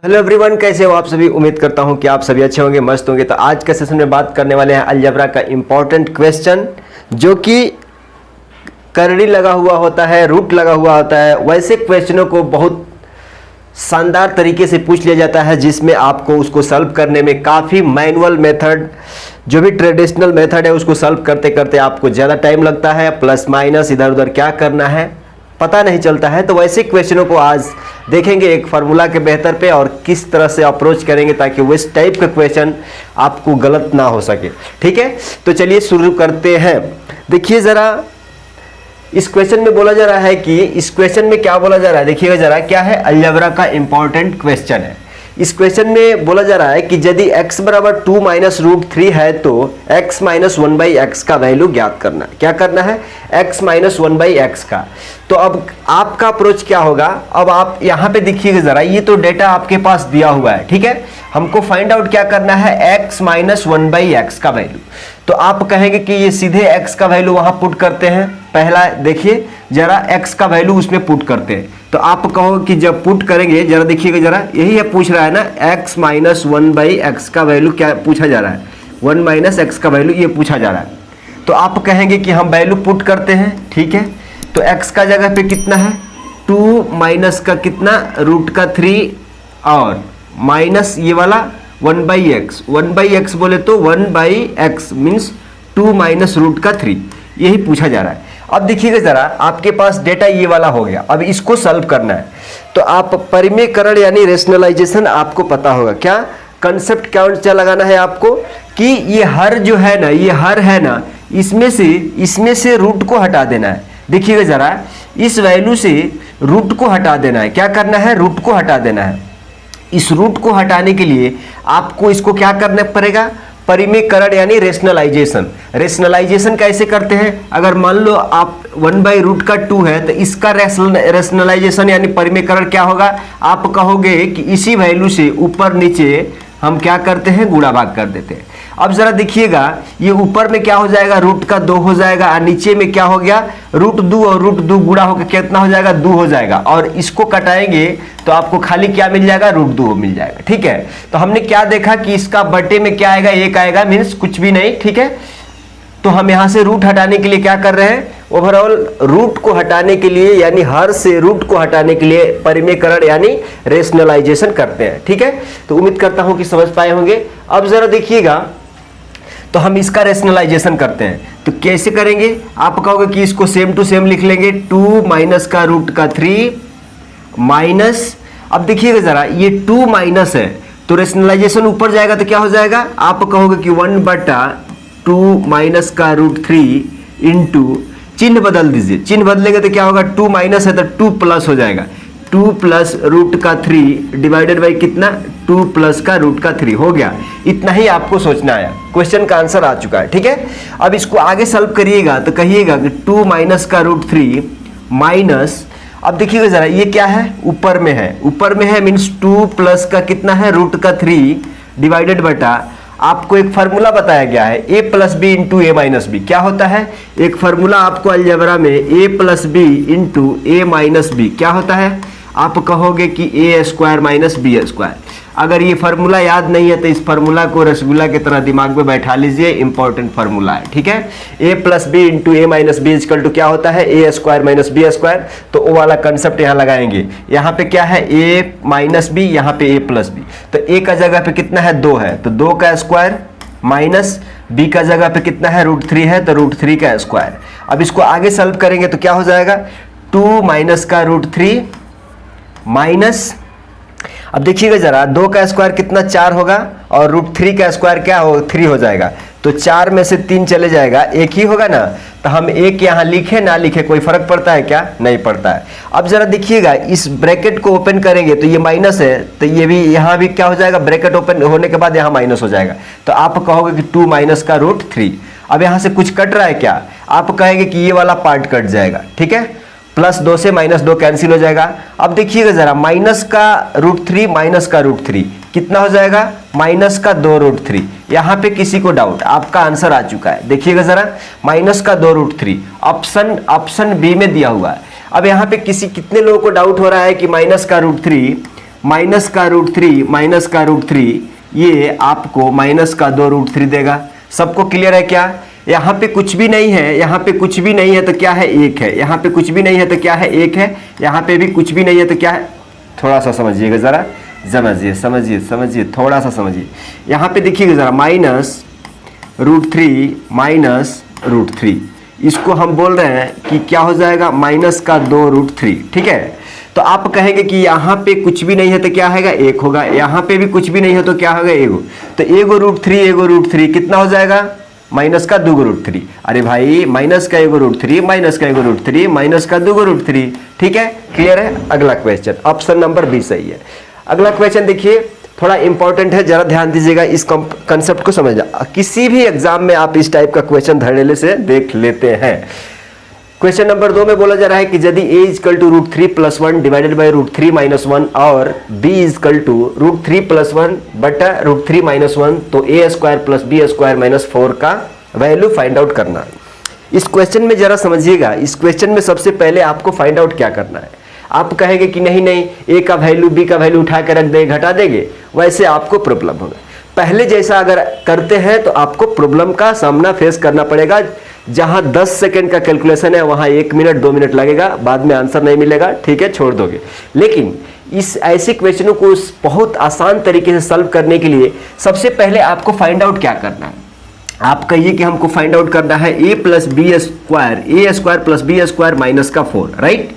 Hello everyone, कैसे हो आप सभी। उम्मीद करता हूं कि आप सभी अच्छे होंगे, मस्त होंगे। तो आज के सेशन में बात करने वाले हैं अलजेब्रा का इम्पोर्टेंट क्वेश्चन, जो कि करड़ी लगा हुआ होता है, रूट लगा हुआ होता है। वैसे क्वेश्चनों को बहुत शानदार तरीके से पूछ लिया जाता है, जिसमें आपको उसको सॉल्व करने में काफ़ी मैनुअल मेथड, जो भी ट्रेडिशनल मेथड है, उसको सॉल्व करते करते आपको ज़्यादा टाइम लगता है। प्लस माइनस इधर उधर क्या करना है पता नहीं चलता है। तो वैसे क्वेश्चनों को आज देखेंगे एक फार्मूला के बेहतर पे, और किस तरह से अप्रोच करेंगे ताकि वो इस टाइप का क्वेश्चन आपको गलत ना हो सके। ठीक है, तो चलिए शुरू करते हैं। देखिए ज़रा, इस क्वेश्चन में बोला जा रहा है कि इस क्वेश्चन में क्या बोला जा रहा है, देखिएगा ज़रा क्या है। अलजेब्रा का इंपॉर्टेंट क्वेश्चन है। इस क्वेश्चन में बोला जा रहा है कि यदि x बराबर 2 माइनस रूट 3 है तो x माइनस 1/x का वैल्यू ज्ञात करना है। क्या करना है? x माइनस 1/x का। तो अब आपका अप्रोच क्या होगा? अब आप यहाँ पे देखिएगा ज़रा, ये तो डेटा आपके पास दिया हुआ है, ठीक है। हमको फाइंड आउट क्या करना है, x माइनस 1/x का वैल्यू। तो आप कहेंगे कि ये सीधे x का वैल्यू वहाँ पुट करते हैं। पहला देखिए जरा, x का वैल्यू उसमें पुट करते हैं। तो आप कहो कि जब पुट करेंगे, जरा देखिएगा जरा, यही है पूछ रहा है ना, x माइनस 1/x का वैल्यू क्या पूछा जा रहा है, 1 माइनस x का वैल्यू ये पूछा जा रहा है। तो आप कहेंगे कि हम वैल्यू पुट करते हैं, ठीक है। तो x का जगह पे कितना है, 2 माइनस का कितना, रूट का 3, और माइनस ये वाला 1/x। 1/x बोले तो 1/x मीन्स 2 माइनस रूट का 3, यही पूछा जा रहा है। अब देखिएगा जरा, आपके पास डेटा ये वाला हो गया। अब इसको सॉल्व करना है। तो आप परिमेयकरण यानी रेशनलाइजेशन आपको पता होगा। क्या कंसेप्ट क्या लगाना है आपको, कि ये हर जो है ना, ये हर है ना, इसमें से रूट को हटा देना है। देखिएगा जरा, इस वैल्यू से रूट को हटा देना है। क्या करना है? रूट को हटा देना है। इस रूट को हटाने के लिए आपको इसको क्या करना पड़ेगा, परिमेयकरण यानी रेशनलाइजेशन। रेशनलाइजेशन कैसे करते हैं? अगर मान लो आप 1/√2 है तो इसका रेशनलाइजेशन यानी परिमेयकरण क्या होगा, आप कहोगे कि इसी वैल्यू से ऊपर नीचे हम क्या करते हैं, गुणा भाग कर देते हैं। अब जरा देखिएगा, ये ऊपर में क्या हो जाएगा, रूट का 2 हो जाएगा, और नीचे में क्या हो गया, √2 और √2 गुणा होकर कितना हो जाएगा, 2 हो जाएगा। और इसको कटाएंगे तो आपको खाली क्या मिल जाएगा, √2 मिल जाएगा। ठीक है, तो हमने क्या देखा कि इसका बटे में क्या आएगा, 1 आएगा, मीन्स कुछ भी नहीं। ठीक है, तो हम यहाँ से रूट हटाने के लिए क्या कर रहे हैं, ओवरऑल रूट को हटाने के लिए यानी हर से रूट को हटाने के लिए परिमेयकरण यानी रेशनलाइजेशन करते हैं। ठीक है, तो उम्मीद करता हूं कि समझ पाए होंगे। अब जरा देखिएगा, तो हम इसका रेशनलाइजेशन करते हैं। तो कैसे करेंगे, आप कहोगे कि इसको सेम टू सेम लिख लेंगे, 2 माइनस का रूट का 3 माइनस, अब देखिएगा जरा, ये 2 माइनस है तो रेशनलाइजेशन ऊपर जाएगा तो क्या हो जाएगा, आप कहोगे कि 1/2 माइनस का √3 इंटू, चिन्ह बदल दीजिए, चिन्ह बदलेंगे तो क्या होगा, 2 माइनस है तो 2 प्लस हो जाएगा, 2 प्लस रूट का 3 डिवाइडेड बाई कितना, 2 प्लस का रूट का 3 हो गया। इतना ही आपको सोचना है, क्वेश्चन का आंसर आ चुका है। ठीक है, अब इसको आगे सॉल्व करिएगा तो कहिएगा कि 2 माइनस का √3 माइनस, अब देखिएगा जरा, ये क्या है, ऊपर में है, ऊपर में है मीन्स 2 प्लस का कितना है, रूट का 3 डिवाइडेड बटा, आपको एक फार्मूला बताया गया है, a plus B into A minus B. क्या होता है, एक फार्मूला आपको अलजेब्रा में a plus B into A minus B क्या होता है, आप कहोगे कि a square minus B square. अगर ये फार्मूला याद नहीं है तो इस फार्मूला को रसगुल्ला की तरह दिमाग में बैठा लीजिए, इंपॉर्टेंट फार्मूला है। ठीक है, a plus B into A minus B equal to क्या होता है, a square minus B square. तो वो वाला कंसेप्ट यहाँ लगाएंगे। यहाँ पे क्या है, a माइनस बी, यहाँ पे a प्लस बी। तो a का जगह पे कितना है, 2 है तो 2 का स्क्वायर, माइनस b का जगह पे कितना है, √3 है तो √3 का स्क्वायर। अब इसको आगे सॉल्व करेंगे तो क्या हो जाएगा, 2 माइनस का √3 माइनस, अब देखिएगा जरा, 2 का स्क्वायर कितना, 4 होगा, और √3 का स्क्वायर क्या हो, 3 हो जाएगा। तो 4 में से 3 चले जाएगा, 1 ही होगा ना। तो हम 1 यहाँ लिखे ना लिखे कोई फर्क पड़ता है क्या, नहीं पड़ता है। अब जरा देखिएगा, इस ब्रैकेट को ओपन करेंगे तो ये माइनस है, तो ये भी यहाँ भी क्या हो जाएगा, ब्रैकेट ओपन होने के बाद यहाँ माइनस हो जाएगा। तो आप कहोगे कि 2 माइनस का √3। अब यहाँ से कुछ कट रहा है क्या, आप कहेंगे कि ये वाला पार्ट कट जाएगा। ठीक है, +2 से -2 कैंसिल हो जाएगा। अब देखिएगा जरा, माइनस का √3 माइनस का √3 कितना हो जाएगा, माइनस का 2√3। यहाँ पे किसी को डाउट, आपका आंसर आ चुका है। देखिएगा जरा, माइनस का 2√3 ऑप्शन बी में दिया हुआ है। अब यहाँ पे कितने लोगों को डाउट हो रहा है कि माइनस का √3 माइनस का √3 ये आपको माइनस का 2√3 देगा। सबको क्लियर है क्या? यहाँ पे कुछ भी नहीं है, यहाँ पे कुछ भी नहीं है तो क्या है? 1 है। यहाँ पे कुछ भी नहीं है तो क्या है? 1 है। यहाँ पे भी कुछ भी नहीं है तो क्या है? थोड़ा सा समझिएगा ज़रा, समझिए थोड़ा सा समझिए। यहाँ पे देखिएगा ज़रा, -√3 इसको हम बोल रहे हैं कि क्या हो जाएगा? माइनस का 2√3। ठीक है, तो आप कहेंगे कि यहाँ पे कुछ भी नहीं है तो क्या होगा? 1 होगा। यहाँ पे भी कुछ भी नहीं है तो क्या होगा? 1। तो 1√3 कितना हो जाएगा? माइनस का 2√3। अरे भाई, माइनस का 1√3 माइनस का 1√3 माइनस का 2√3। ठीक है, क्लियर है? अगला क्वेश्चन, ऑप्शन नंबर बी सही है। अगला क्वेश्चन देखिए, थोड़ा इंपॉर्टेंट है, जरा ध्यान दीजिएगा, इस कंसेप्ट को समझना। किसी भी एग्जाम में आप इस टाइप का क्वेश्चन धड़ल्ले से देख लेते हैं। क्वेश्चन नंबर 2 में बोला जा रहा है कि यदि a = √3 + 1 डिवाइडेड बाई √3 - 1 और b = √3 + 1 बटा √3 - 1 तो a² + b² - 4 का वैल्यू फाइंड आउट करना है। इस क्वेश्चन में जरा समझिएगा, इस क्वेश्चन में सबसे पहले आपको फाइंड आउट क्या करना है। आप कहेंगे कि नहीं a का वैल्यू b का वैल्यू उठा के रख देंगे, घटा देंगे, वैसे आपको प्रॉब्लम होगा। पहले जैसा अगर करते हैं तो आपको प्रॉब्लम का सामना फेस करना पड़ेगा। जहां 10 सेकंड का कैलकुलेशन है वहां 1 मिनट 2 मिनट लगेगा, बाद में आंसर नहीं मिलेगा। ठीक है, छोड़ दोगे। लेकिन इस ऐसे क्वेश्चनों को बहुत आसान तरीके से सॉल्व करने के लिए सबसे पहले आपको फाइंड आउट क्या करना है। आप कहिए कि हमको फाइंड आउट करना है a + b² + b² - 4। राइट,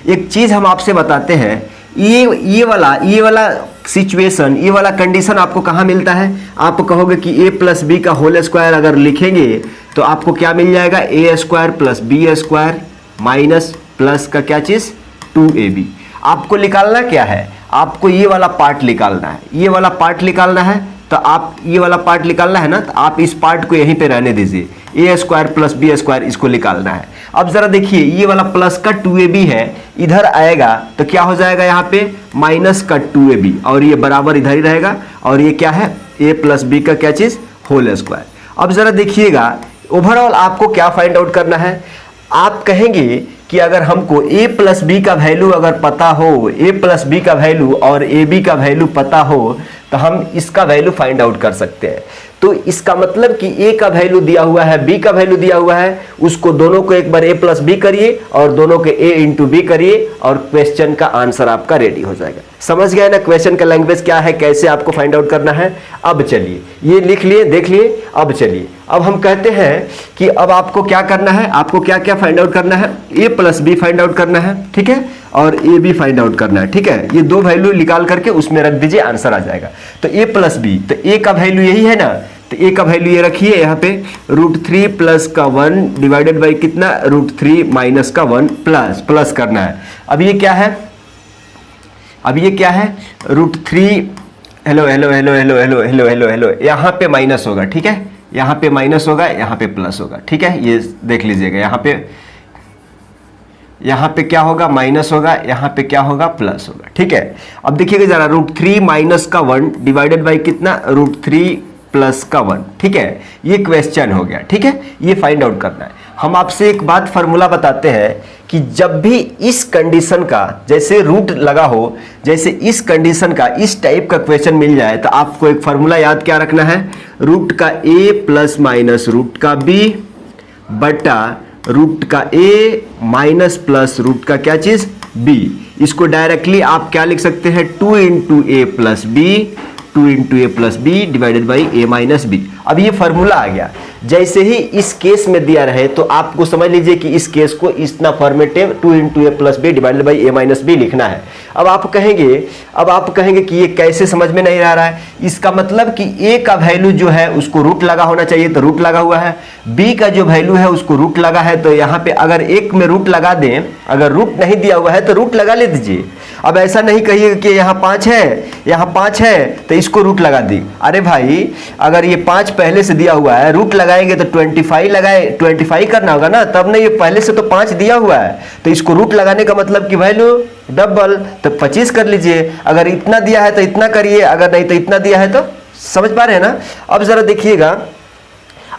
एक चीज हम आपसे बताते हैं, ये वाला सिचुएशन, ये वाला कंडीशन आपको कहाँ मिलता है? आप कहोगे कि a + b का होल स्क्वायर अगर लिखेंगे तो आपको क्या मिल जाएगा? a² + b² माइनस प्लस का क्या चीज? 2ab। आपको निकालना क्या है? आपको ये वाला पार्ट निकालना है, ये वाला पार्ट निकालना है। तो आप ये वाला पार्ट निकालना है ना, तो आप इस पार्ट को यहीं पे रहने दीजिए। a² + b² इसको निकालना है। अब जरा देखिए, ये वाला प्लस का 2ab है, इधर आएगा तो क्या हो जाएगा? यहाँ पे माइनस का 2ab और ये बराबर इधर ही रहेगा। और ये क्या है? a + b का क्या चीज? Whole square. अब जरा देखिएगा, ओवरऑल आपको क्या फाइंड आउट करना है? आप कहेंगे कि अगर हमको a + b का वैल्यू अगर पता हो, a + b का वैल्यू और ab का वैल्यू पता हो तो हम इसका वैल्यू फाइंड आउट कर सकते हैं। तो इसका मतलब कि a का वैल्यू दिया हुआ है, b का वैल्यू दिया हुआ है, उसको दोनों को एक बार a + b करिए और दोनों के a × b करिए और क्वेश्चन का आंसर आपका रेडी हो जाएगा। समझ गए ना क्वेश्चन का लैंग्वेज क्या है, कैसे आपको फाइंड आउट करना है? अब चलिए, ये लिख लिए, देख लिए। अब चलिए, अब हम कहते हैं कि अब आपको क्या करना है, आपको क्या क्या फाइंड आउट करना है? a + b फाइंड आउट करना है, ठीक है, और a b फाइंड आउट करना है। ठीक है, ये दो वैल्यू निकाल करके उसमें रख दीजिए, आंसर आ जाएगा। तो a + b, तो a का वैल्यू यही है ना, तो a का वैल्यू ये रखिए यहाँ पे, √3 + का 1 डिवाइडेड बाई कितना? √3 - का 1 प्लस करना है। अब ये क्या है? √3 हेलो, यहाँ पे माइनस होगा। ठीक है, यहाँ पे माइनस होगा, यहाँ पे प्लस होगा। ठीक है, ये देख लीजिएगा, यहाँ पे क्या होगा? माइनस होगा, यहाँ पे क्या होगा? प्लस होगा। ठीक है, अब देखिएगा जरा, √3 - का 1 डिवाइडेड बाई कितना? √3 + का 1। ठीक है, ये क्वेश्चन हो गया। ठीक है, ये फाइंड आउट करना है। हम आपसे एक बात फार्मूला बताते हैं कि जब भी इस कंडीशन का जैसे रूट लगा हो, जैसे इस कंडीशन का इस टाइप का क्वेश्चन मिल जाए तो आपको एक फार्मूला याद क्या रखना है? रूट का a + रूट का b बटा रूट का a माइनस प्लस रूट का क्या चीज? b। इसको डायरेक्टली आप क्या लिख सकते हैं? 2 × a + b, 2 × a + b divided by a - b। अब ये फार्मूला आ गया। जैसे ही इस केस में दिया रहे तो आपको समझ लीजिए कि इस केस को इतना formative 2 × a + b divided by a - b लिखना है। अब आप कहेंगे कि ये कैसे समझ में नहीं आ रहा है? इसका मतलब कि a का वैल्यू जो है उसको रूट लगा होना चाहिए, तो रूट लगा हुआ है। b का जो वैल्यू है उसको रूट लगा है, तो यहाँ पे अगर एक में रूट लगा दें, अगर रूट नहीं दिया हुआ है तो रूट लगा ले दीजिए। अब ऐसा नहीं कहिए कि यहाँ 5 है तो इसको रूट लगा दी। अरे भाई, अगर ये 5 पहले से दिया हुआ है, रूट लगाएंगे तो 25 करना होगा ना, तब नहीं, ये पहले से तो 5 दिया हुआ है, तो इसको रूट लगाने का मतलब कि वैल्यू डबल, तो 25 कर लीजिए। अगर इतना दिया है तो इतना करिए, अगर नहीं तो इतना दिया है तो, समझ पा रहे हैं ना? अब जरा देखिएगा,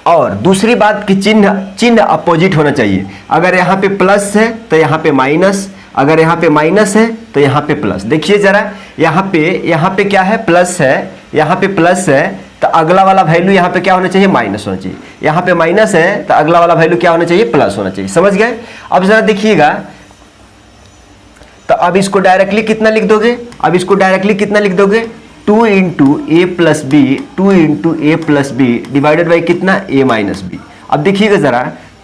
और दूसरी बात कि चिन्ह अपोजिट होना चाहिए। अगर यहाँ पे प्लस है तो यहाँ पे माइनस, अगर यहाँ पे माइनस है तो यहाँ पे प्लस। देखिए जरा, यहाँ पे क्या है, प्लस है, यहाँ पे प्लस है, तो अगला वाला वैल्यू यहाँ पे क्या होना चाहिए, माइनस होना चाहिए। यहाँ पे माइनस है तो अगला वाला वैल्यू क्या होना चाहिए, प्लस होना चाहिए। समझ गए? अब जरा देखिएगा, तो अब इसको डायरेक्टली कितना लिख दोगे, अब इसको डायरेक्टली कितना लिख दोगे, 2 into A plus B, 2 into A plus B divided by कितना, ए माइनस बी। अब देखिएगा जरा,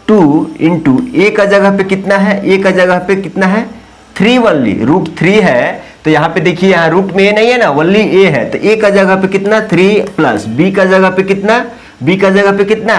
2 इंटू ए का जगह पे कितना है, ए का जगह पे कितना है, 3 वनली, √3 है। तो यहाँ पे देखिए, यहाँ रूट में ए नहीं है ना, वनली ए है, तो ए का जगह पे कितना 3 प्लस बी का जगह पे कितना, बी का जगह पे कितना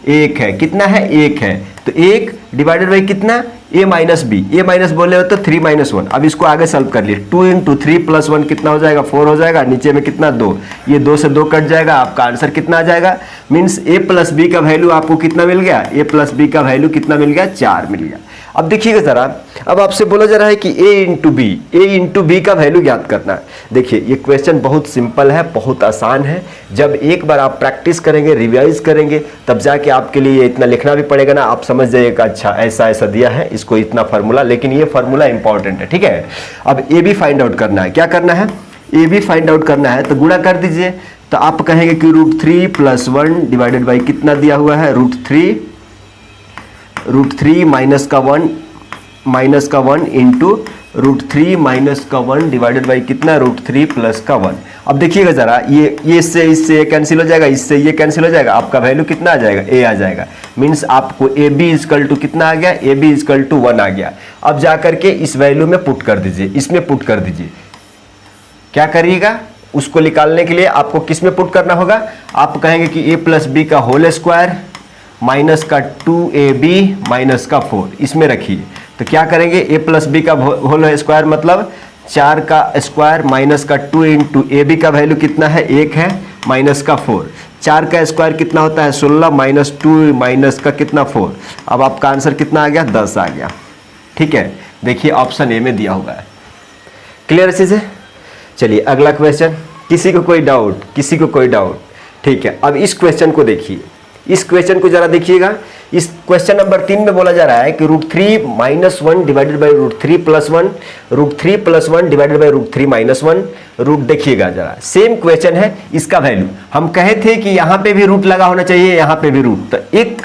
1 है, कितना है 1 है, तो 1 डिवाइडेड बाई कितना, A minus B, A minus बोले हो तो 3 - 1। अब इसको आगे सॉल्व कर लिए, 2 इंटू 3 प्लस 1 कितना हो जाएगा, 4 हो जाएगा, नीचे में कितना 2, ये 2 से 2 कट जाएगा, आपका आंसर कितना आ जाएगा, मीन्स ए प्लस बी का वैल्यू आपको कितना मिल गया, ए प्लस बी का वैल्यू कितना मिल गया, 4 मिल गया। अब देखिएगा जरा, अब आपसे बोला जा रहा है कि ए इंटू बी का वैल्यू ज्ञात करना है। देखिए ये क्वेश्चन बहुत सिंपल है, बहुत आसान है। जब एक बार आप प्रैक्टिस करेंगे, रिवाइज करेंगे, तब जाके आपके लिए इतना लिखना भी पड़ेगा ना, आप समझ जाइएगा अच्छा ऐसा ऐसा दिया है, इसको इतना फार्मूला, लेकिन ये फार्मूला इंपॉर्टेंट है, ठीक है। अब ए बी फाइंड आउट करना है, क्या करना है, ए बी फाइंड आउट करना है, तो गुणा कर दीजिए। तो आप कहेंगे कि √3 + 1 डिवाइडेड बाई कितना दिया हुआ है, √3 माइनस का 1 इंटू √3 माइनस का 1 डिवाइडेड बाई कितना, √3 प्लस का 1। अब देखिएगा जरा, ये इससे ये कैंसिल हो जाएगा, इससे ये कैंसिल हो जाएगा, आपका वैल्यू कितना आ जाएगा, ए आ जाएगा। मीन्स आपको ए बी इजकल टू कितना आ गया, ए बी इजकल टू 1 आ गया। अब जा करके इस वैल्यू में पुट कर दीजिए, इसमें पुट कर दीजिए। क्या करिएगा, उसको निकालने के लिए आपको किस में पुट करना होगा, आप कहेंगे कि ए प्लस बी का होल स्क्वायर माइनस का 2ab माइनस का 4 इसमें रखिए। तो क्या करेंगे, ए प्लस बी का होल स्क्वायर मतलब 4 का स्क्वायर माइनस का 2 इंटू ए बी का वैल्यू कितना है, 1 है, माइनस का 4, 4 का स्क्वायर कितना होता है 16 माइनस 2 माइनस का कितना 4। अब आपका आंसर कितना आ गया, 10 आ गया। ठीक है, देखिए ऑप्शन ए में दिया हुआ है। क्लियर चीज़ है। चलिए अगला क्वेश्चन, किसी को कोई डाउट, किसी को कोई डाउट, ठीक है। अब इस क्वेश्चन को देखिए, इस क्वेश्चन को जरा देखिएगा। इस क्वेश्चन नंबर 3 में बोला जा रहा है कि √3 - 1 divided by √3 + 1, √3 + 1 divided by √3 - 1 root. देखिएगा जरा, सेम क्वेश्चन है, इसका वैल्यू हम कहे थे कि यहाँ पे भी रूट लगा होना चाहिए, यहाँ पे भी रूट, तो एक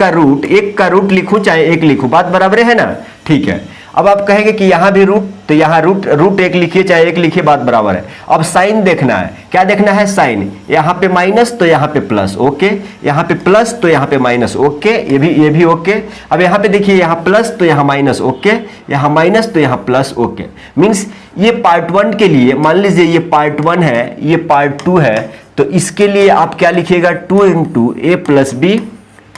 का रूट लिखूं चाहे एक लिखूं, बात बराबर है ना, ठीक है। अब आप कहेंगे कि यहाँ भी रूट, तो यहाँ रूट एक लिखिए चाहे एक लिखिए, बात बराबर है। अब साइन देखना है, क्या देखना है, साइन, यहाँ पे माइनस तो यहाँ पे प्लस, ओके, यहाँ पे प्लस तो यहाँ पे माइनस, ओके, ये भी ओके। अब यहाँ पे देखिए, यहाँ प्लस तो यहाँ माइनस, ओके, यहाँ माइनस तो यहाँ प्लस, ओके। मीन्स ये पार्ट 1 के लिए, मान लीजिए ये पार्ट 1 है, ये पार्ट 2 है, तो इसके लिए आप क्या लिखिएगा, 2 into A plus B,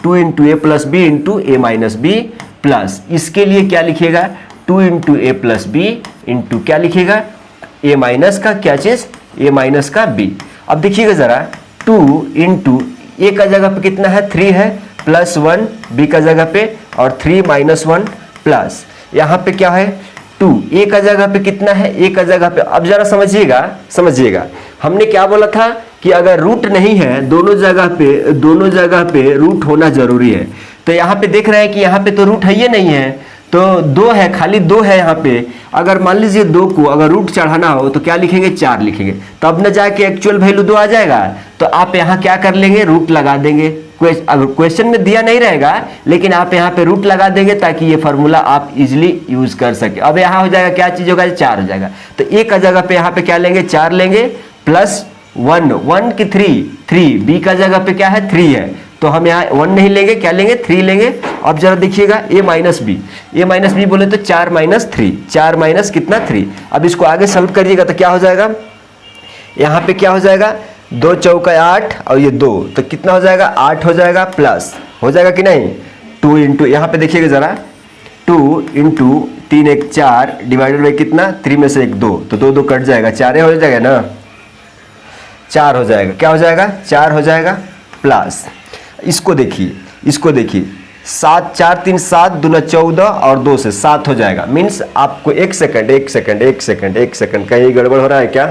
2 into A plus B into A minus B plus, इसके लिए क्या लिखिएगा, 2 into A plus B into क्या लिखिएगा, ए माइनस का क्या चीज, ए माइनस का बी। अब देखिएगा जरा, 2 इंटू ए का जगह पे कितना है, 3 है, प्लस 1 बी का जगह पे, और 3 - 1 प्लस यहाँ पे क्या है 2, ए का जगह पे कितना है, ए का जगह पे। अब जरा समझिएगा, हमने क्या बोला था कि अगर रूट नहीं है, दोनों जगह पे रूट होना जरूरी है। तो यहाँ पे देख रहे हैं कि यहाँ पे तो रूट है ही नहीं है, तो 2 है, खाली 2 है यहाँ पे। अगर मान लीजिए 2 को अगर रूट चढ़ाना हो तो क्या लिखेंगे, 4 लिखेंगे, तब न जाके एक्चुअल वैल्यू 2 आ जाएगा। तो आप यहाँ क्या कर लेंगे, रूट लगा देंगे। अगर क्वेश्चन में दिया नहीं रहेगा, लेकिन आप यहाँ पे रूट लगा देंगे ताकि ये फार्मूला आप इजिली यूज कर सके। अब यहाँ हो जाएगा, क्या चीज होगा, 4 हो जाएगा। तो ए का जगह पे यहाँ पे क्या लेंगे, 4 लेंगे, प्लस 1 की 3, बी का जगह पे क्या है, 3 है, तो हम यहाँ 1 नहीं लेंगे, क्या लेंगे, 3 लेंगे। अब जरा देखिएगा, ए माइनस बी बोले तो 4 - 3, 4 माइनस कितना 3। अब इसको आगे सॉल्व करिएगा तो क्या हो जाएगा, यहाँ पे क्या हो जाएगा, 2 चौका 8 और ये 2, तो कितना हो जाएगा, 8 हो जाएगा, प्लस हो जाएगा कि नहीं, 2 इंटू, यहाँ पे देखिएगा जरा, 2 इंटू 3 × 1 4 डिवाइडेड बाई कितना, 3 में से 1 2, तो 2 2 कट जाएगा, 4 हो जाएगा ना, 4 हो जाएगा, क्या हो जाएगा, 4 हो जाएगा, प्लस इसको देखिए 7 4 3 7 दूना 14 और 2 से 7 हो जाएगा। मीन्स आपको एक सेकंड, कहीं गड़बड़ हो रहा है क्या,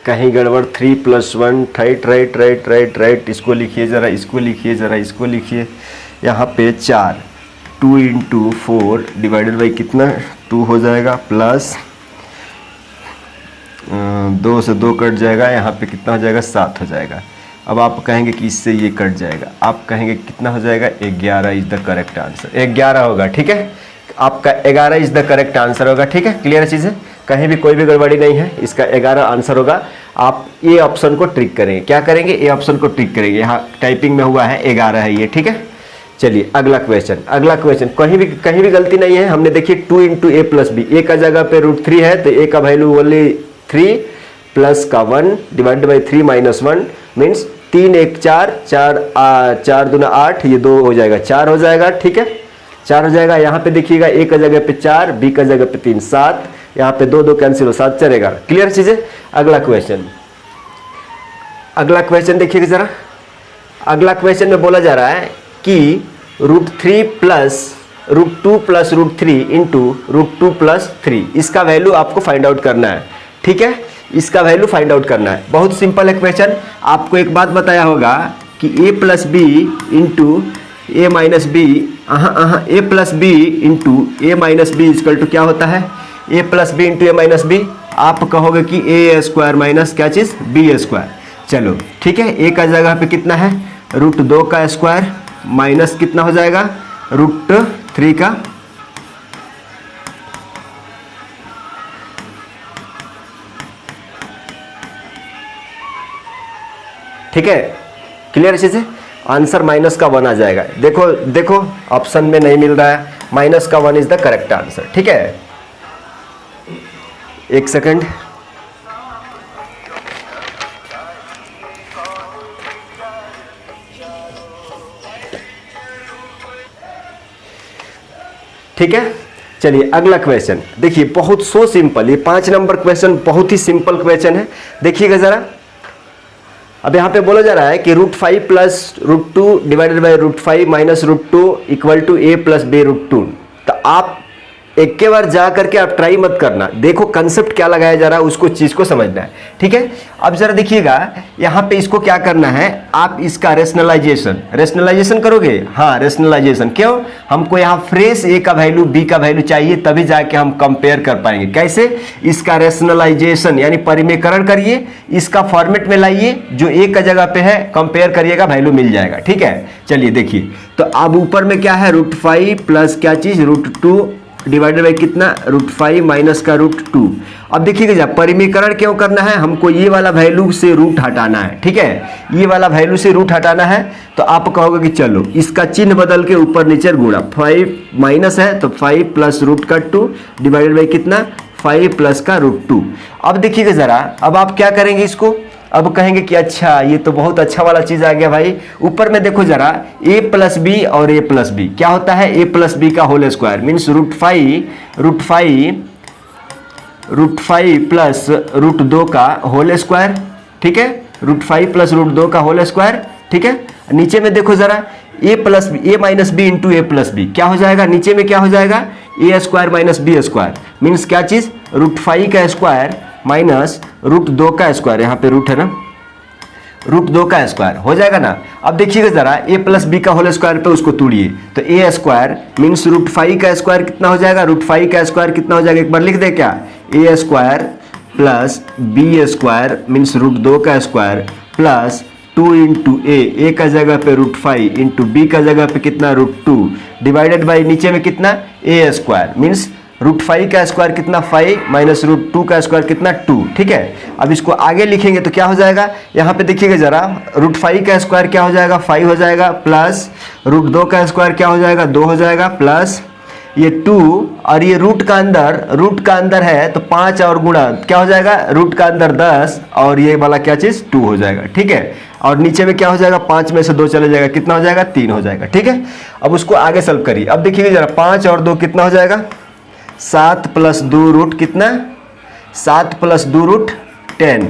कहीं गड़बड़, 3 + 1 राइट, इसको लिखिए जरा, इसको लिखिए, यहाँ पे 4 2 इंटू 4 डिवाइडेड बाई कितना 2 हो जाएगा, प्लस 2 से 2 कट जाएगा, यहाँ पे कितना हो जाएगा 7 हो जाएगा। अब आप कहेंगे कि इससे ये कट जाएगा, आप कहेंगे कितना हो जाएगा 11 इज द करेक्ट आंसर, 11 होगा। ठीक है, आपका 11 इज द करेक्ट आंसर होगा। ठीक है, क्लियर चीज़ है, कहीं भी कोई भी गड़बड़ी नहीं है, इसका 11 आंसर होगा। आप ये ऑप्शन को ट्रिक करेंगे, क्या करेंगे, ये ऑप्शन को ट्रिक करेंगे। यहाँ टाइपिंग में हुआ है 11 है ये। ठीक है, चलिए अगला क्वेश्चन, कहीं भी गलती नहीं है। हमने देखिए 2 इंटू ए प्लस बी, ए का जगह पे √3 है तो ए का वैल्यू ओनली 3 प्लस का 1 डिवाइड बाई 3 माइनस 1 मीन्स 3 1 4 4 दूना 8, ये 2 हो जाएगा 4 हो जाएगा। ठीक है, 4 हो जाएगा। यहाँ पे देखिएगा ए का जगह पे 4, बी का जगह पे 3 7, यहाँ पे 2 2 कैंसिल हो 7 चलेगा। क्लियर चीज़ है। अगला क्वेश्चन देखिएगा जरा। अगला क्वेश्चन में बोला जा रहा है कि √3 प्लस √2 प्लस √3 इंटू √2 प्लस 3, इसका वैल्यू आपको फाइंड आउट करना है। ठीक है, इसका वैल्यू फाइंड आउट करना है। बहुत सिंपल है क्वेश्चन। आपको एक बात बताया होगा कि a plus B into A minus B, A plus B into A minus B equal to क्या होता है, A plus B into A minus B. आप कहोगे कि ए स्क्वायर माइनस क्या चीज़, बी स्क्वायर। चलो ठीक है, ए का जगह पे कितना है √2 का स्क्वायर माइनस कितना हो जाएगा √3 का, ठीक है, क्लियर चीज़ है। आंसर माइनस का 1 आ जाएगा। देखो ऑप्शन में नहीं मिल रहा है, माइनस का 1 इज द करेक्ट आंसर। ठीक है, एक सेकंड, ठीक है। चलिए अगला क्वेश्चन देखिए, बहुत सो सिंपल, ये 5 नंबर क्वेश्चन बहुत ही सिंपल क्वेश्चन है। देखिएगा जरा। अब यहाँ पे बोला जा रहा है कि √5 plus √2 divided by √5 minus √2 equal to a plus b √2। तो आप एक के बार जा करके आप ट्राई मत करना, देखो कंसेप्ट क्या लगाया जा रहा है, उसको चीज़ को समझना है। ठीक है, अब जरा देखिएगा यहाँ पे इसको क्या करना है, आप इसका रेशनलाइजेशन करोगे। हाँ, रेशनलाइजेशन क्यों, हमको यहाँ फ्रेश a का वैल्यू b का वैल्यू चाहिए, तभी जाके हम कंपेयर कर पाएंगे। कैसे, इसका रेशनलाइजेशन यानी परिमेयकरण करिए, इसका फॉर्मेट में लाइए, जो a का जगह पे है कंपेयर करिएगा, वैल्यू मिल जाएगा। ठीक है, चलिए देखिए। तो अब ऊपर में क्या है √5 प्लस क्या चीज़ √2 डिवाइडेड बाई कितना √5 माइनस का √2। अब देखिएगा जब परिमेयकरण क्यों करना है, हमको ये वाला वैल्यू से रूट हटाना है। ठीक है, ये वाला वैल्यू से रूट हटाना है। तो आप कहोगे कि चलो इसका चिन्ह बदल के ऊपर नीचे गुणा, 5 माइनस है तो 5 प्लस √2 डिवाइडेड बाई कितना 5 प्लस का √2। अब देखिएगा जरा, अब आप क्या करेंगे इसको, अब कहेंगे कि अच्छा ये तो बहुत अच्छा वाला चीज़ आ गया भाई। ऊपर में देखो जरा, a प्लस बी और a प्लस बी क्या होता है, a प्लस बी का होल स्क्वायर मीन्स √5 प्लस √2 का होल स्क्वायर। ठीक है, √5 प्लस √2 का होल स्क्वायर। ठीक है, नीचे में देखो जरा, a minus B into A plus B क्या हो जाएगा, नीचे में क्या हो जाएगा a square minus B square means क्या चीज़ √5 का स्क्वायर माइनस √2 का स्क्वायर, यहाँ पे रूट है ना, √2 का स्क्वायर हो जाएगा ना। अब देखिएगा जरा, a प्लस बी का होल स्क्वायर पे उसको तोड़िए, तो a स्क्वायर मीन्स √5 का स्क्वायर कितना हो जाएगा, √5 का स्क्वायर कितना हो जाएगा, एक बार लिख दे क्या, a square plus b square means √2 का स्क्वायर प्लस 2 इंटू ए का जगह पे √5 इंटू बी का जगह पे कितना √2 डिवाइडेड बाई नीचे में कितना a स्क्वायर मीन्स √5 का स्क्वायर कितना 5 माइनस √2 का स्क्वायर कितना 2। ठीक है, अब इसको आगे लिखेंगे तो क्या हो जाएगा, यहाँ पे देखिएगा जरा, √5 का स्क्वायर क्या हो जाएगा 5 हो जाएगा, प्लस √2 का स्क्वायर क्या हो जाएगा 2 हो जाएगा, प्लस ये 2 और ये रूट का अंदर है तो 5 और गुणा क्या हो जाएगा, रूट का अंदर 10 और ये वाला क्या चीज़ 2 हो जाएगा। ठीक है, और नीचे में क्या हो जाएगा, 5 में से 2 चले जाएगा, कितना हो जाएगा 3 हो जाएगा। ठीक है, अब उसको आगे सॉल्व करिए। अब देखिएगा जरा, 5 और 2 कितना हो जाएगा, 7 प्लस 2 रूट कितना, 7 प्लस 2 रूट 10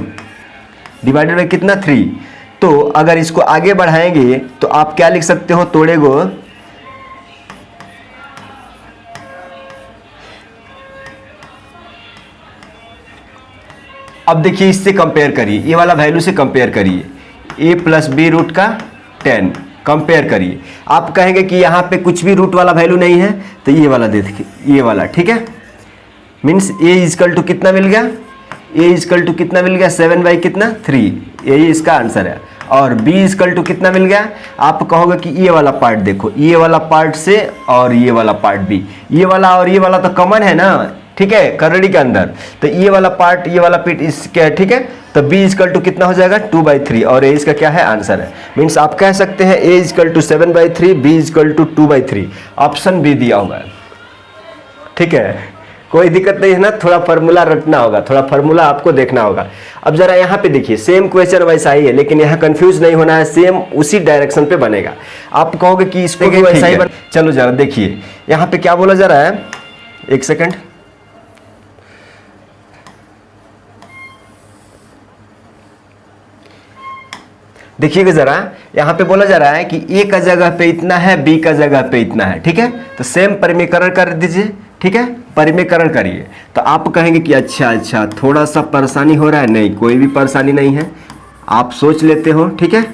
डिवाइडेड बाई कितना 3। तो अगर इसको आगे बढ़ाएंगे तो आप क्या लिख सकते हो, तोड़ेगो अब देखिए इससे कंपेयर करिए, ये वाला वैल्यू से कंपेयर करिए, a प्लस बी रूट का 10 कंपेयर करिए। आप कहेंगे कि यहाँ पे कुछ भी रूट वाला वैल्यू नहीं है तो ये वाला दे देखिए, ये वाला, ठीक है। मीन्स ए इजकल टू कितना मिल गया, ए इजकल टू कितना मिल गया 7/3, यही इसका आंसर है। और b इजकल टू कितना मिल गया, आप कहोगे कि ये वाला पार्ट देखो, ये वाला पार्ट से और ये वाला पार्ट भी, ये वाला और ये वाला तो कॉमन है ना, ठीक है, करड़ी के अंदर, तो ये वाला पार्ट ये वाला पिट इसके, ठीक है, तो b इजकल टू कितना हो जाएगा 2/3 और a इसका क्या है आंसर है। मीन्स आप कह सकते हैं a equal to 7/3, b equal to 2/3, option B दिया हुआ है, ठीक है। कोई दिक्कत नहीं है ना, थोड़ा फार्मूला रटना होगा, थोड़ा फार्मूला आपको देखना होगा। अब जरा यहाँ पे देखिए, सेम क्वेश्चन वैसा ही है, लेकिन यहाँ कंफ्यूज नहीं होना है, सेम उसी डायरेक्शन पे बनेगा। आप कहोगे कि इसको भी वैसा ही चलो जरा देखिए यहाँ पे क्या बोला जा रहा है, एक सेकंड, देखिएगा जरा, यहाँ पे बोला जा रहा है कि ए का जगह पे इतना है, बी का जगह पे इतना है, ठीक है। तो सेम परिमीकरण कर दीजिए, ठीक है, परिमीकरण करिए। तो आप कहेंगे कि अच्छा थोड़ा सा परेशानी हो रहा है, नहीं कोई भी परेशानी नहीं है, आप सोच लेते हो, ठीक है,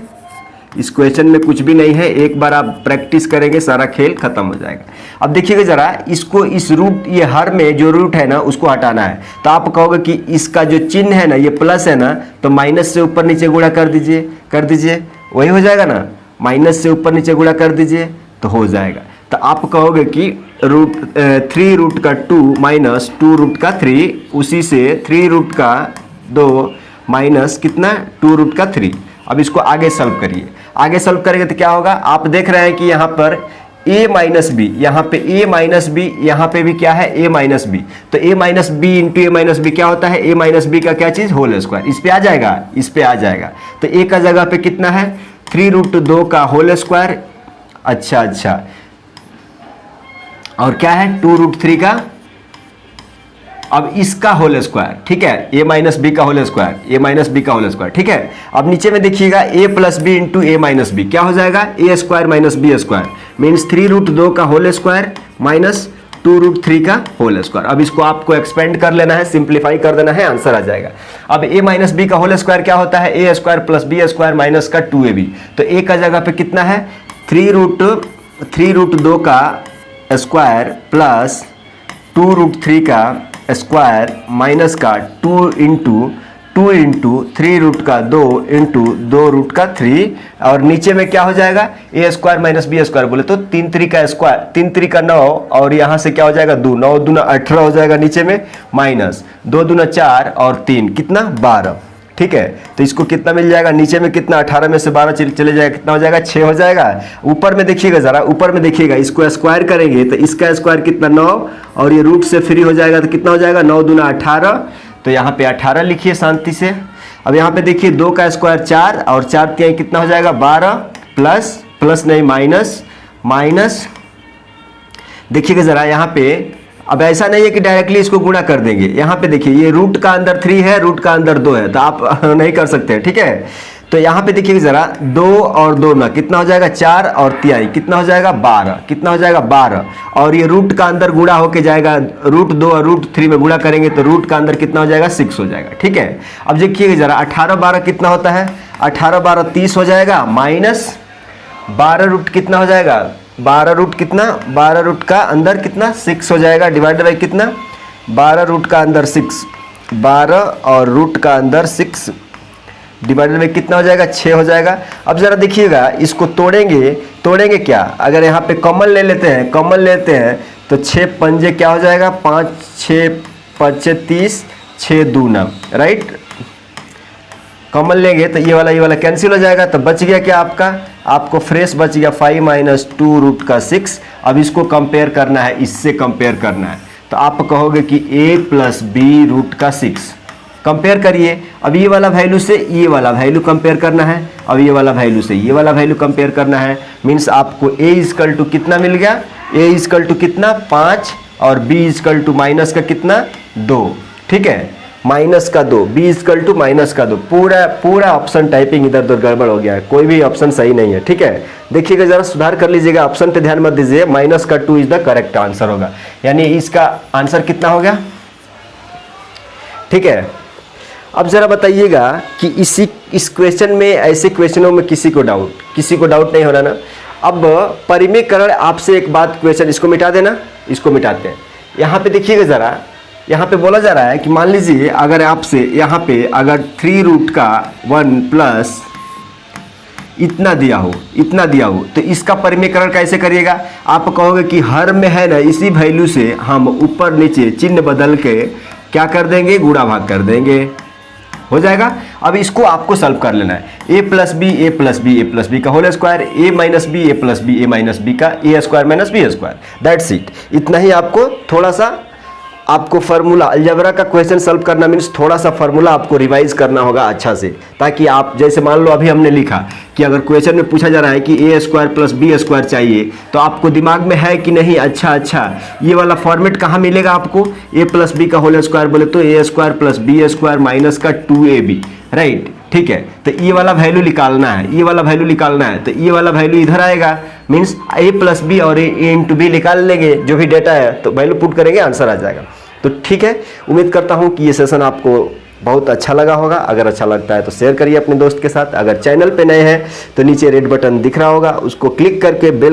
इस क्वेश्चन में कुछ भी नहीं है, एक बार आप प्रैक्टिस करेंगे सारा खेल खत्म हो जाएगा। अब देखिएगा जरा, इसको इस रूट, ये हर में जो रूट है ना उसको हटाना है, तो आप कहोगे कि इसका जो चिन्ह है ना, ये प्लस है ना, तो माइनस से ऊपर नीचे गुणा कर दीजिए, वही हो जाएगा ना, माइनस से ऊपर नीचे गुणा कर दीजिए तो हो जाएगा। तो आप कहोगे कि 3√2 माइनस 2√3, उसी से 3√2 माइनस कितना 2√3। अब इसको आगे सॉल्व करिए, आगे सॉल्व करेंगे तो क्या होगा, आप देख रहे हैं कि यहाँ पर a माइनस बी, यहाँ पे a माइनस बी, यहाँ पे भी क्या है a माइनस बी, तो a minus B into A minus B क्या होता है, a माइनस बी का क्या चीज़, होल स्क्वायर, इस पे आ जाएगा, इस पे आ जाएगा। तो a का जगह पे कितना है 3√2 का होल स्क्वायर, अच्छा, और क्या है 2√3 का, अब इसका होल स्क्वायर, ठीक है, a माइनस बी का whole square, a minus B का होल स्क्वायर, ठीक है। अब नीचे में देखिएगा a plus B into A minus B क्या हो जाएगा, a square minus B square, means 3√2 का होल स्क्वायर माइनस 2√3 का होल स्क्वायर। अब इसको आपको एक्सपेंड कर लेना है, सिंप्लीफाई कर देना है, आंसर आ जाएगा। अब a माइनस बी का होल स्क्वायर क्या होता है, a square plus B square minus का 2ab, तो a का जगह पे कितना है 3√2 का स्क्वायर प्लस 2√3 का स्क्वायर माइनस का 2 इंटू 3√2 इंटू 2√3, और नीचे में क्या हो जाएगा a square minus B square, बोले तो 3×3 का स्क्वायर, 3×3 का 9, और यहाँ से क्या हो जाएगा 2, 9 दूना 18 हो जाएगा, नीचे में माइनस 2 दूना 4 और 3 कितना 12, ठीक है। तो इसको कितना मिल जाएगा, नीचे में कितना 18 में से 12 चले जाएगा, कितना हो जाएगा 6 हो जाएगा। ऊपर में देखिएगा जरा, ऊपर में देखिएगा, इसको स्क्वायर करेंगे तो इसका स्क्वायर कितना 9, और ये रूट से फ्री हो जाएगा तो कितना हो जाएगा 9 दूना 18, तो यहाँ पे 18 लिखिए शांति से। अब यहाँ पे देखिए 2 का स्क्वायर 4 और 4 तिहाई कितना हो जाएगा 12, प्लस नहीं माइनस, देखिएगा जरा यहाँ पे। अब ऐसा नहीं है कि डायरेक्टली इसको गुणा कर देंगे, यहाँ पे देखिए ये रूट का अंदर 3 है, रूट का अंदर 2 है, तो आप नहीं कर सकते, ठीक है। तो यहाँ पे देखिए जरा 2 और 2 में कितना हो जाएगा 4 और तिहाई कितना हो जाएगा 12, कितना हो जाएगा 12, और ये रूट का अंदर गुणा होके जाएगा, √2 और √3 में गुणा करेंगे तो रूट का अंदर कितना हो जाएगा 6 हो जाएगा, ठीक है। अब देखिएगा जरा 18 12 कितना होता है, 18 12 30 हो जाएगा, माइनस 12 रूट कितना हो जाएगा 12 रूट कितना, 12 रूट का अंदर कितना 6 हो जाएगा, डिवाइड बाई कितना 12 रूट का अंदर 6, 12 और रूट का अंदर 6 डिवाइडेड बाई कितना हो जाएगा 6 हो जाएगा। अब जरा देखिएगा इसको तोड़ेंगे क्या, अगर यहाँ पे कॉमन ले लेते हैं तो 6 पंजे क्या हो जाएगा 5 6 5 30, 6 दूना, राइट, कॉमन लेंगे तो ये वाला कैंसिल हो जाएगा, तो बच गया क्या आपको फ्रेश बच गया 5 माइनस 2 रूट का 6। अब इसको कंपेयर करना है, इससे कंपेयर करना है, तो आप कहोगे कि a प्लस बी रूट का 6 कंपेयर करिए। अब ये वाला वैल्यू से ये वाला वैल्यू कंपेयर करना है, अब ये वाला वैल्यू से ये वाला वैल्यू कंपेयर करना है, मीन्स आपको a इजकल टू कितना मिल गया, a इजकल टू कितना 5 और b इजकल टू माइनस का कितना 2, ठीक है, माइनस का 2, b इजकल टू माइनस का 2, पूरा ऑप्शन टाइपिंग इधर उधर गड़बड़ हो गया है, कोई भी ऑप्शन सही नहीं है, ठीक है। देखिएगा जरा सुधार कर लीजिएगा, ऑप्शन पे ध्यान मत दीजिए, माइनस का 2 इज द करेक्ट आंसर होगा, यानी इसका आंसर कितना हो गया, ठीक है। अब ज़रा बताइएगा कि इस क्वेश्चन में, ऐसे क्वेश्चनों में किसी को डाउट नहीं होना ना। अब परिमेयकरण आपसे एक बात क्वेश्चन, इसको मिटा देना, इसको मिटाते हैं। यहाँ पे देखिएगा ज़रा, यहाँ पे बोला जा रहा है कि मान लीजिए अगर आपसे यहाँ पे अगर 3 रूट का 1 प्लस इतना दिया हो तो इसका परिमेयकरण कैसे करिएगा? आप कहोगे कि हर में है ना, इसी वैल्यू से हम ऊपर नीचे चिन्ह बदल के क्या कर देंगे, गुणा भाग कर देंगे, हो जाएगा। अब इसको आपको सॉल्व कर लेना है। a प्लस बी का whole square, a minus B A minus B का a square minus B square, that's it. इतना ही आपको थोड़ा सा आपको फार्मूला, अलजेब्रा का क्वेश्चन सॉल्व करना मीन्स थोड़ा सा फार्मूला आपको रिवाइज करना होगा अच्छा से, ताकि आप, जैसे मान लो अभी हमने लिखा कि अगर क्वेश्चन में पूछा जा रहा है कि a square plus B square चाहिए, तो आपको दिमाग में है कि नहीं, अच्छा ये वाला फॉर्मेट कहाँ मिलेगा आपको, a प्लस बी का होल स्क्वायर बोले तो a square plus B square minus का 2ab, राइट, ठीक है। तो ये वाला वैल्यू निकालना है, तो ये वाला वैल्यू इधर आएगा, मीन्स a प्लस बी और a इंटू बी निकाल लेंगे, जो भी डेटा है तो वैल्यू पुट करेंगे, आंसर आ जाएगा। तो ठीक है, उम्मीद करता हूँ कि ये सेशन आपको बहुत अच्छा लगा होगा। अगर अच्छा लगता है तो शेयर करिए अपने दोस्त के साथ। अगर चैनल पे नए हैं तो नीचे रेड बटन दिख रहा होगा, उसको क्लिक करके बेल